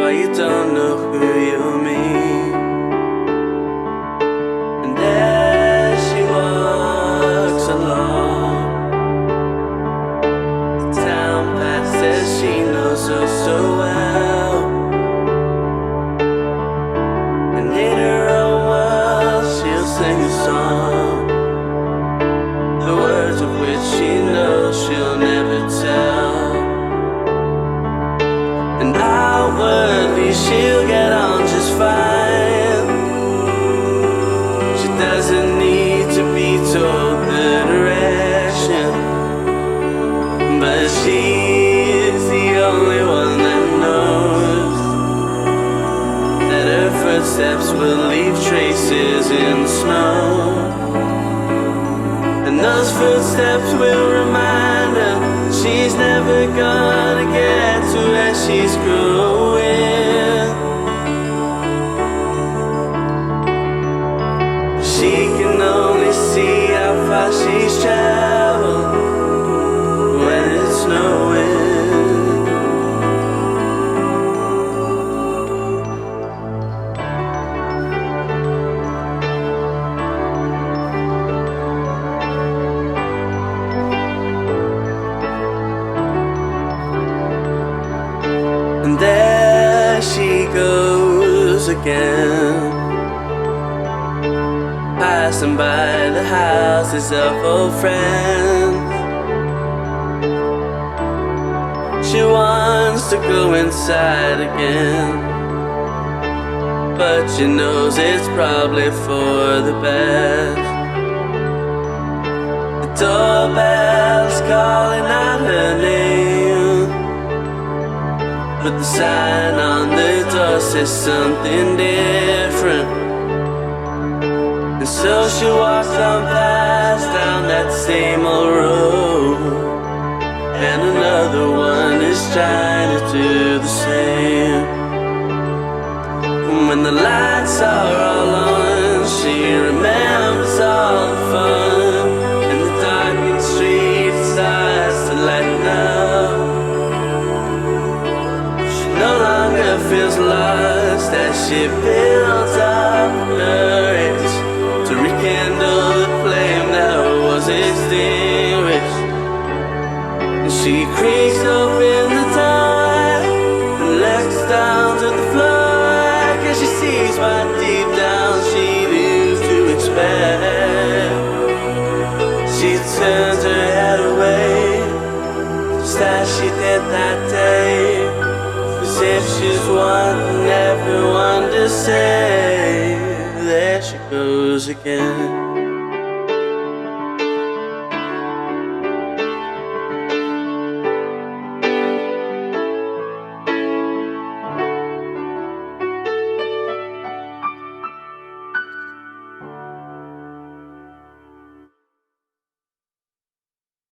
but you don't know who you mean. And as she walks along the town path that she knows so well, and in her own world she'll sing a song, the words of which she knows she'll never tell. And outwardly she'll get on just fine. She doesn't need to be told the direction, but she's the only one that knows that her footsteps will leave traces in the snow. And those footsteps will remind her she's never gonna get to where she's growing. She can only see how far she's traveled when it's snowing. And there she goes again, passing by the houses of old friends. She wants to go inside again, but she knows it's probably for the best. The doorbell's calling out her name, but the sign on the door says something different. And so she walks on past down that same old road, and another one is trying to do the same. And when the lights are all on, she remembers all the fun, and the darkened street starts to lighten up. No longer feels lost as she builds up courage to rekindle the flame that was extinguished. And she creaks open the door and looks down to the floor, cause she sees what deep down she used to expect. She turns her head away just as she did that day, as if she's wanting everyone to say, there she goes again.